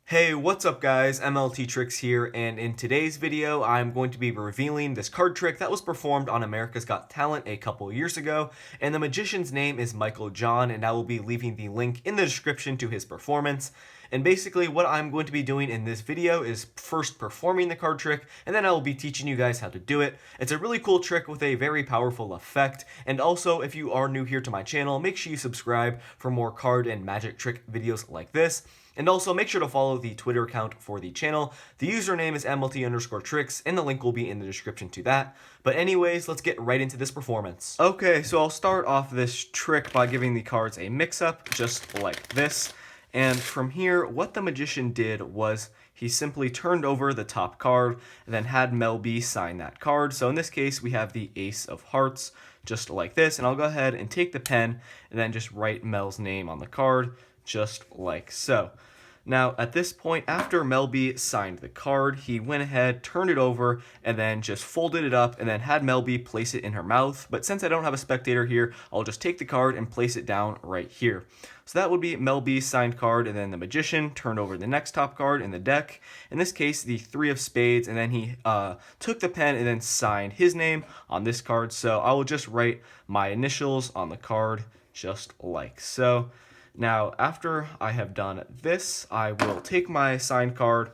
Hey, what's up guys? MLT Tricks here, and in today's video, I'm going to be revealing this card trick that was performed on America's Got Talent a couple years ago, and the magician's name is Michael John, and I will be leaving the link in the description to his performance. And basically what I'm going to be doing in this video is first performing the card trick, and then I will be teaching you guys how to do it. It's a really cool trick with a very powerful effect, and also if you are new here to my channel, make sure you subscribe for more card and magic trick videos like this. And also make sure to follow the Twitter account for the channel. The username is MLT_tricks, and the link will be in the description to that. But anyways, let's get right into this performance. Okay, so I'll start off this trick by giving the cards a mix-up, just like this. And from here, what the magician did was he simply turned over the top card and then had Mel B sign that card. So in this case, we have the Ace of Hearts, just like this. And I'll go ahead and take the pen and then just write Mel's name on the card, just like so. Now, at this point, after Mel B signed the card, he went ahead, turned it over, and then just folded it up, and then had Mel B place it in her mouth. But since I don't have a spectator here, I'll just take the card and place it down right here. So that would be Mel B's signed card, and then the magician turned over the next top card in the deck. In this case, the 3 of spades, and then he took the pen and then signed his name on this card. So I will just write my initials on the card, just like so. Now, after I have done this, I will take my signed card,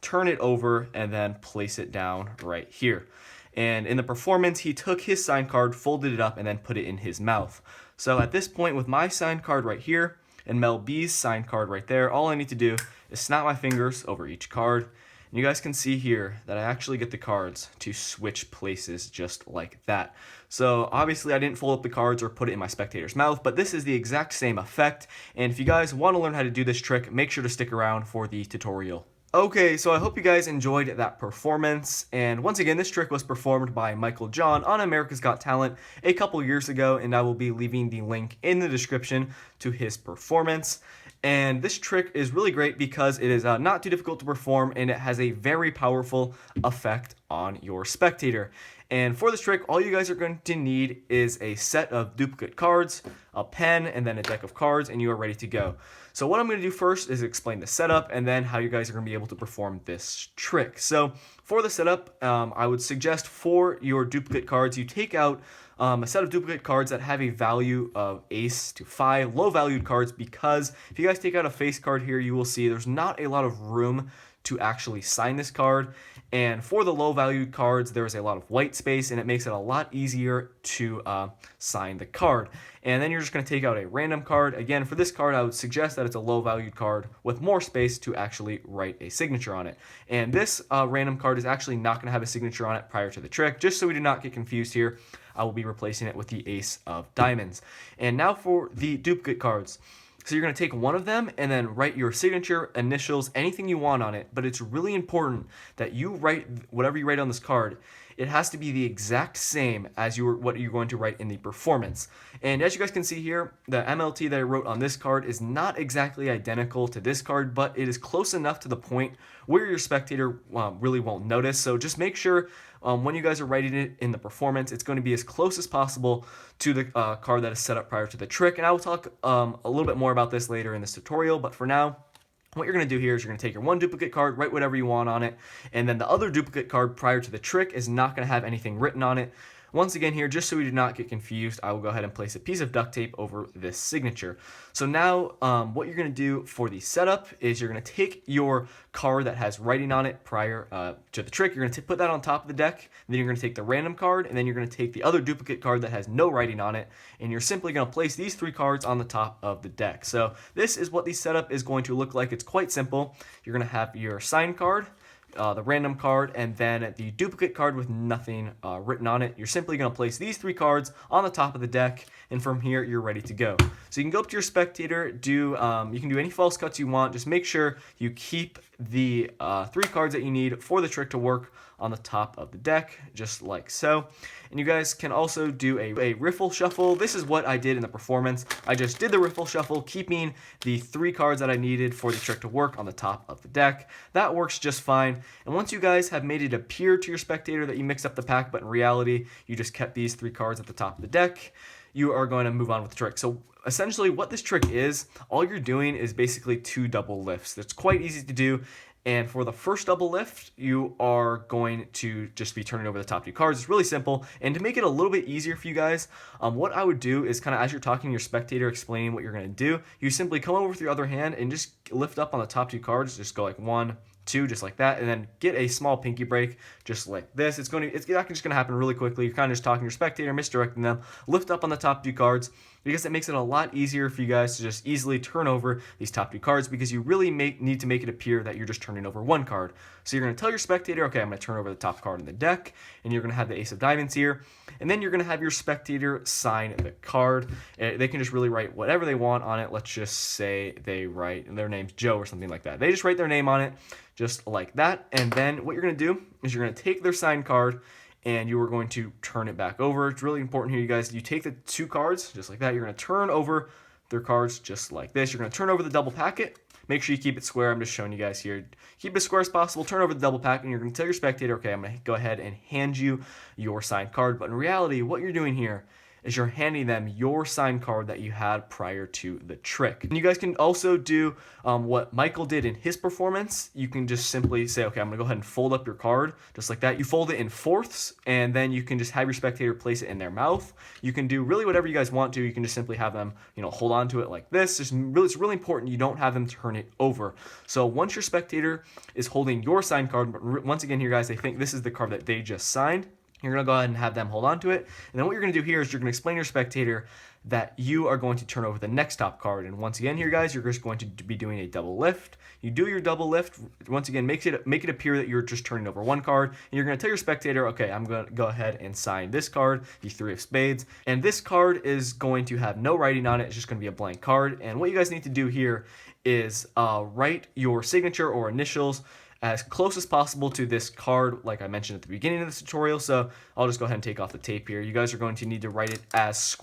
turn it over, and then place it down right here. And in the performance, he took his signed card, folded it up, and then put it in his mouth. So at this point, with my signed card right here, and Mel B's signed card right there, all I need to do is snap my fingers over each card. And you guys can see here that I actually get the cards to switch places just like that. So obviously I didn't fold up the cards or put it in my spectator's mouth, but this is the exact same effect. And if you guys want to learn how to do this trick, make sure to stick around for the tutorial. Okay, so I hope you guys enjoyed that performance, and once again, this trick was performed by Michael John on America's Got Talent a couple years ago, and I will be leaving the link in the description to his performance. And this trick is really great because it is not too difficult to perform, and it has a very powerful effect on your spectator. And for this trick, all you guys are going to need is a set of duplicate cards, a pen, and then a deck of cards, and you are ready to go. So what I'm going to do first is explain the setup and then how you guys are going to be able to perform this trick. So for the setup, I would suggest for your duplicate cards, you take out a set of duplicate cards that have a value of ace to 5, low valued cards, because if you guys take out a face card here, you will see there's not a lot of room to actually sign this card. And for the low valued cards, there is a lot of white space, and it makes it a lot easier to sign the card. And then you're just going to take out a random card. Again, for this card, I would suggest that it's a low valued card with more space to actually write a signature on it. And this random card is actually not going to have a signature on it prior to the trick. Just so we do not get confused here, I will be replacing it with the Ace of Diamonds. And now for the duplicate cards. So you're going to take one of them and then write your signature, initials, anything you want on it. But it's really important that you write whatever you write on this card. It has to be the exact same as what you're going to write in the performance. And as you guys can see here, the MLT that I wrote on this card is not exactly identical to this card, but it is close enough to the point where your spectator really won't notice. So just make sure when you guys are writing it in the performance, it's going to be as close as possible to the card that is set up prior to the trick. And I will talk a little bit more about this later in this tutorial, but for now, what you're going to do here is you're going to take your one duplicate card, write whatever you want on it, and then the other duplicate card prior to the trick is not going to have anything written on it. Once again here, just so we do not get confused, I will go ahead and place a piece of duct tape over this signature. So now what you're going to do for the setup is you're going to take your card that has writing on it prior to the trick. You're going to put that on top of the deck. Then you're going to take the random card, and then you're going to take the other duplicate card that has no writing on it, and you're simply going to place these 3 cards on the top of the deck. So this is what the setup is going to look like. It's quite simple. You're going to have your signed card, the random card, and then the duplicate card with nothing written on it. You're simply going to place these 3 cards on the top of the deck, and from here you're ready to go. So you can go up to your spectator, you can do any false cuts you want. Just make sure you keep the 3 cards that you need for the trick to work on the top of the deck, just like so. And you guys can also do a riffle shuffle. This is what I did in the performance. I just did the riffle shuffle, keeping the 3 cards that I needed for the trick to work on the top of the deck. That works just fine. And once you guys have made it appear to your spectator that you mixed up the pack, but in reality, you just kept these 3 cards at the top of the deck, you are going to move on with the trick. So essentially what this trick is, all you're doing is basically 2 double lifts. It's quite easy to do. And for the first double lift, you are going to just be turning over the top 2 cards. It's really simple. And to make it a little bit easier for you guys, what I would do is kind of as you're talking to your spectator, explaining what you're going to do, you simply come over with your other hand and just lift up on the top 2 cards. Just go like 1, 2, just like that, and then get a small pinky break just like this. It's just going to happen really quickly. You're kind of just talking to your spectator, misdirecting them. Lift up on the top 2 cards, because it makes it a lot easier for you guys to just easily turn over these top 2 cards, because you really need to make it appear that you're just turning over 1 card. So you're going to tell your spectator, okay, I'm going to turn over the top card in the deck, and you're going to have the Ace of Diamonds here, and then you're going to have your spectator sign the card. They can just really write whatever they want on it. Let's just say they write, and their name's Joe or something like that. They just write their name on it, just like that, and then what you're going to do is you're going to take their signed card, and you are going to turn it back over. It's really important here, you guys. You take the 2 cards, just like that. You're going to turn over their cards just like this. You're going to turn over the double packet. Make sure you keep it square. I'm just showing you guys here. Keep it as square as possible. Turn over the double packet, and you're going to tell your spectator, okay, I'm going to go ahead and hand you your signed card. But in reality, what you're doing here is you're handing them your signed card that you had prior to the trick. And you guys can also do what Michael did in his performance. You can just simply say, okay, I'm gonna go ahead and fold up your card, just like that. You fold it in fourths, and then you can just have your spectator place it in their mouth. You can do really whatever you guys want to. You can just simply have them, hold on to it like this. It's really important you don't have them turn it over. So once your spectator is holding your signed card, but once again here, guys, they think this is the card that they just signed, you're going to go ahead and have them hold on to it. And then what you're going to do here is you're going to explain to your spectator that you are going to turn over the next top card. And once again here, guys, you're just going to be doing a double lift. You do your double lift. Once again, make it appear that you're just turning over 1 card. And you're going to tell your spectator, okay, I'm going to go ahead and sign this card, the 3 of spades. And this card is going to have no writing on it. It's just going to be a blank card. And what you guys need to do here is write your signature or initials as close as possible to this card, like I mentioned at the beginning of this tutorial. So I'll just go ahead and take off the tape here. You guys are going to need to write it as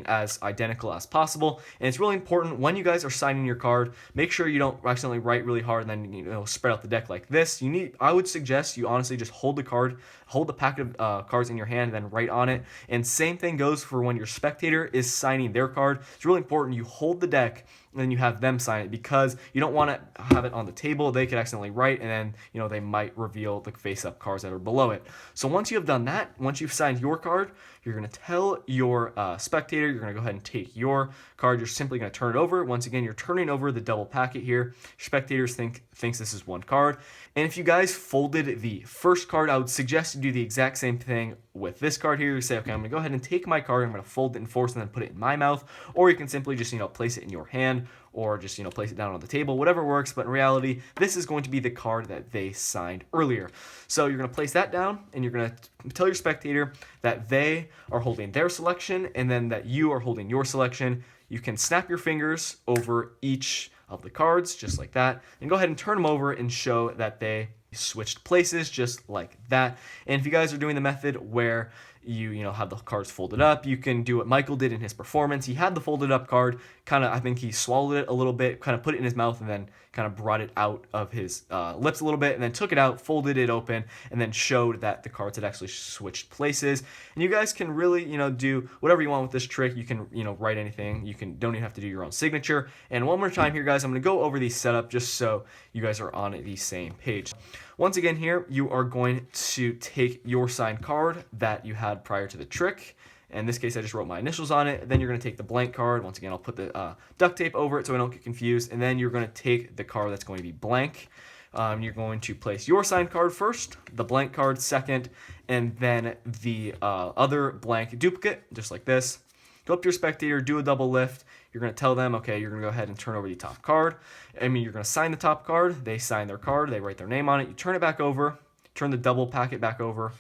as identical as possible. And it's really important when you guys are signing your card, make sure you don't accidentally write really hard and then spread out the deck like this. I would suggest you honestly just hold the packet of cards in your hand and then write on it. And same thing goes for when your spectator is signing their card. It's really important you hold the deck and then you have them sign it, because you don't want to have it on the table. They could accidentally write, and then they might reveal the face-up cards that are below it. So once you have done that, once you've signed your card, you're going to tell your spectator, you're going to go ahead and take your card. You're simply going to turn it over. Once again, you're turning over the double packet here. Your spectators thinks this is 1 card. And if you guys folded the first card, I would suggest you do the exact same thing with this card here. You say, okay, I'm going to go ahead and take my card. I'm going to fold it in fourths and then put it in my mouth. Or you can simply just, place it in your hand, or just, place it down on the table, whatever works. But in reality, this is going to be the card that they signed earlier. So you're going to place that down, and you're going to tell your spectator that they are holding their selection, and then that you are holding your selection. You can snap your fingers over each of the cards, just like that, and go ahead and turn them over and show that they switched places, just like that. And if you guys are doing the method where you have the cards folded up, you can do what Michael did in his performance. He had the folded up card, I think he swallowed it a little bit, kind of put it in his mouth, and then kind of brought it out of his lips a little bit, and then took it out, folded it open, and then showed that the cards had actually switched places. And you guys can really, do whatever you want with this trick. You can, write anything. Don't even have to do your own signature. And one more time here, guys, I'm going to go over the setup just so you guys are on the same page. Once again here, you are going to take your signed card that you had prior to the trick. In this case, I just wrote my initials on it. Then you're going to take the blank card. Once again, I'll put the duct tape over it so I don't get confused. And then you're going to take the card that's going to be blank. You're going to place your signed card first, the blank card second, and then the other blank duplicate, just like this. Go up to your spectator, do a double lift. You're going to tell them, okay, you're going to go ahead and turn over the top card. You're going to sign the top card. They sign their card. They write their name on it. You turn it back over, turn the double packet back over,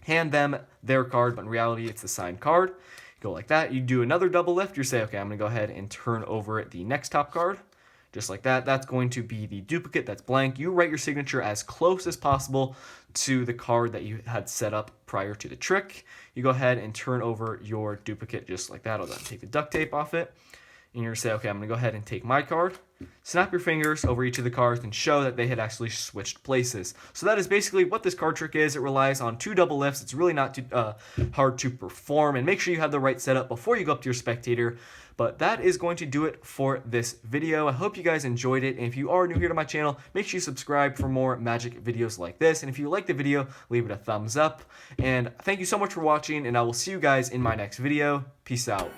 hand them their card, but in reality, it's the signed card. Go like that. You do another double lift. You say, okay, I'm going to go ahead and turn over the next top card. Just like that. That's going to be the duplicate that's blank. You write your signature as close as possible to the card that you had set up prior to the trick. You go ahead and turn over your duplicate just like that. I'll then take the duct tape off it. And you're going to say, okay, I'm going to go ahead and take my card. snap your fingers over each of the cards and show that they had actually switched places. So that is basically what this card trick is. It relies on 2 double lifts. It's really not too hard to perform, and make sure you have the right setup before you go up to your spectator. But that is going to do it for this video. I hope you guys enjoyed it, and if you are new here to my channel, make sure you subscribe for more magic videos like this, and if you like the video, leave it a thumbs up. And thank you so much for watching, and I will see you guys in my next video. Peace out.